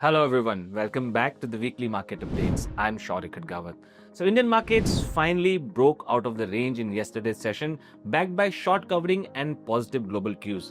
Hello everyone, welcome back to the weekly market updates. I'm Shaurik Khadgawat. So Indian markets finally broke out of the range in yesterday's session, backed by short covering and positive global cues.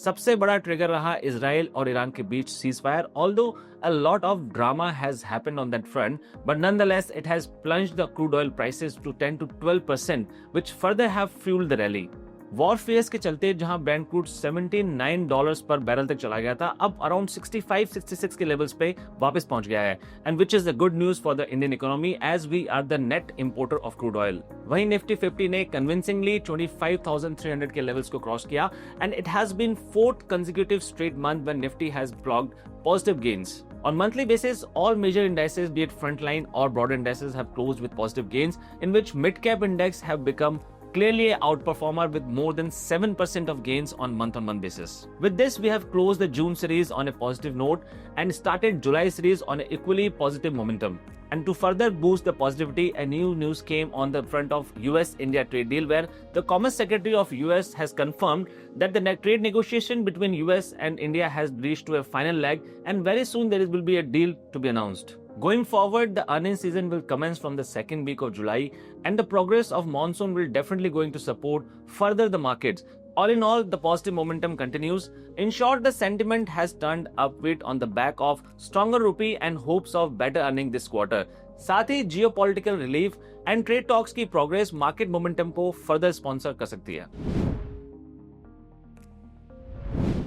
सबसे बड़ा trigger रहा Israel और Iran के बीच ceasefire, although a lot of drama has happened on that front, but nonetheless it has plunged the crude oil prices to 10 to 12%, which further have fueled the rally. Warfares के चलते जहां Brent crude $79 पर barrel तक चला गया था, अब around 65-66 के लेवल्स पे वापस पहुंच गया है, and which is the good news for the Indian economy as we are the net importer of crude oil. वहीं निफ्टी 50 ने कन्विंसिंगली 25,300 के लेवल्स को क्रॉस किया, and it has been fourth consecutive straight month when Nifty has clocked positive gains. On monthly basis, all major indices, be it frontline or broad indices, have closed with positive gains, in which mid-cap index have become clearly an outperformer with more than 7% of gains on month-on-month basis. With this, we have closed the June series on a positive note and started July series on an equally positive momentum. And to further boost the positivity, a new news came on the front of US-India trade deal, where the Commerce Secretary of US has confirmed that the trade negotiation between US and India has reached to a final leg, and very soon there will be a deal to be announced. Going forward, the earnings season will commence from the second week of July, and the progress of monsoon will definitely going to support further the markets. All in all, the positive momentum continues. In short, the sentiment has turned upward on the back of stronger rupee and hopes of better earning this quarter. साथ ही geopolitical relief and trade talks की progress market momentum को further sponsor कर सकती है।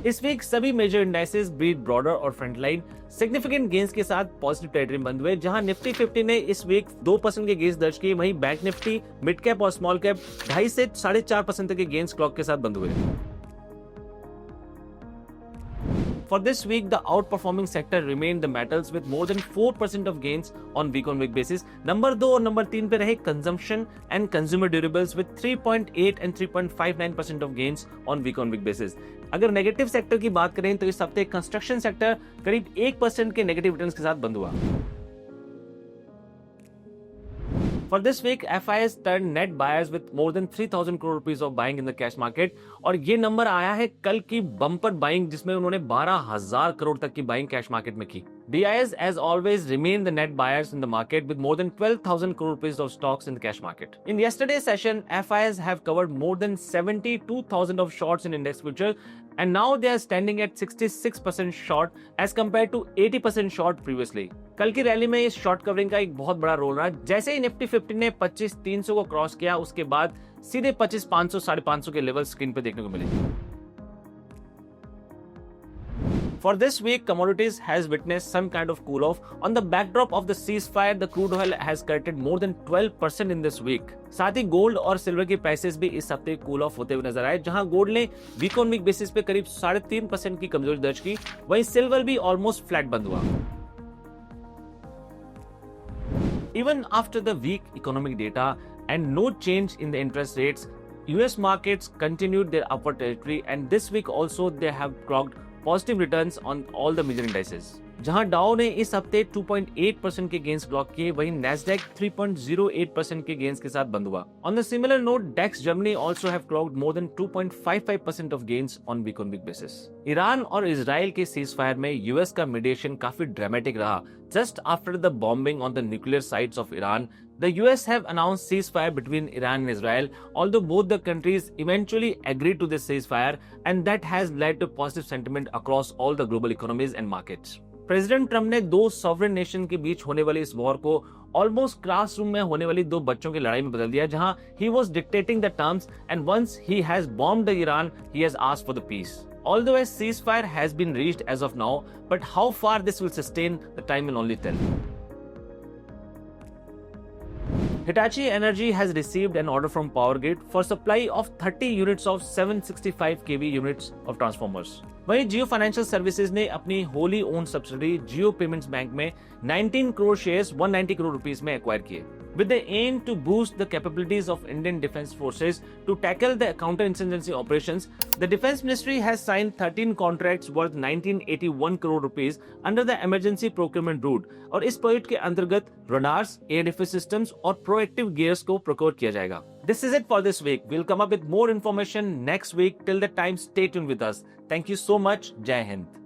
इस week सभी major indices beat broader और फ्रंटलाइन सिग्निफिकेंट गेंस के साथ पॉजिटिव टेरिटरी बंद हुए, जहां निफ्टी 50 ने इस वीक 2% के गेंस दर्ज किए, वहीं बैंक निफ्टी, मिड कैप और स्मॉल कैप 2.5 से 4.5% तक के गेंस क्लॉक के साथ बंद हुए। For this week, the outperforming sector remained the metals with more than 4% of gains on week basis. Number 2 और नंबर 3 पे रहे consumption and consumer durables with 3.8 and 3.59% of gains on week basis. अगर negative sector की बात करें तो इस हफ्ते कंस्ट्रक्शन सेक्टर करीब 1% के नेगेटिव रिटर्न्स के साथ बंद हुआ। For this week, FIs turned net buyers with more than 3,000 crore rupees of buying in the cash market, और ये नंबर आया है कल की बम्पर बाइंग जिसमें उन्होंने 12,000 करोड़ तक की बाइंग कैश मार्केट में की। DIs as always remain the net buyers in the market with more than 12,000 crore rupees of stocks in the cash market. In yesterday's session, FIs have covered more than 72,000 of shorts in index futures, and now they are standing at 66% short as compared to 80% short previously. कल की rally में इस short covering का एक बहुत बड़ा role रहा। जैसे ही निफ्टी 50 ने 25,300 को क्रॉस किया, उसके बाद सीधे 25,500 550 के लेवल स्क्रीन पे देखने को मिले। For this week, commodities has witnessed some kind of cool off. On the backdrop of the ceasefire, the crude oil has corrected more than 12% in this week. साथ ही गोल्ड और सिल्वर की prices भी इस हफ्ते कूल ऑफ होते हुए नजर आए, जहां गोल्ड ने वीक ऑन वीक बेसिस पे करीब 3.5% की कमजोरी दर्ज की, वहीं सिल्वर भी ऑलमोस्ट फ्लैट बंद हुआ। Even after the weak economic data and no change in the interest rates, US markets continued their upward trajectory, and this week also they have clocked positive returns on all the major indices. जहां डाउ ने इस हफ्ते 2.8% के gains clock किए, वहीं Nasdaq 3.08% के gains के साथ बंद हुआ। On the similar note, DAX Germany also have clocked more than 2.55% of gains on week basis. Iran और इजराइल के सीजफायर में यूएस का मीडिएशन काफी ड्रामेटिक रहा। Just after the bombing on the nuclear sites of Iran, the US have announced ceasefire between Iran and Israel, although both the countries eventually agreed to this ceasefire, and that has led to positive sentiment across all the global economies and markets. President Trump ने दो sovereign nation के बीच होने वाली इस war को almost classroom में होने वाली दो बच्चों की लड़ाई में बदल दिया, जहां he was dictating the terms, and once he has bombed the Iran, he has asked for the peace. Although a ceasefire has been reached as of now, but how far this will sustain, the time will only tell. Hitachi Energy has received an order from PowerGrid for supply of 30 units of 765 kV units of transformers. वहीं जियो financial services ने अपनी Holi own subsidy जियो payments bank में 19 crore shares 190 crore rupees में acquire किए, with the aim to boost the capabilities of Indian Defence Forces to tackle the counter-insurgency operations. The Defence Ministry has signed 13 contracts worth 1981 crore rupees under the emergency procurement route, और इस project के अंतर्गत radars, air defence systems और proactive gears को procure किया जाएगा। This is it for this week. We'll come up with more information next week. Till that time, stay tuned with us. Thank you so much. Jai Hind.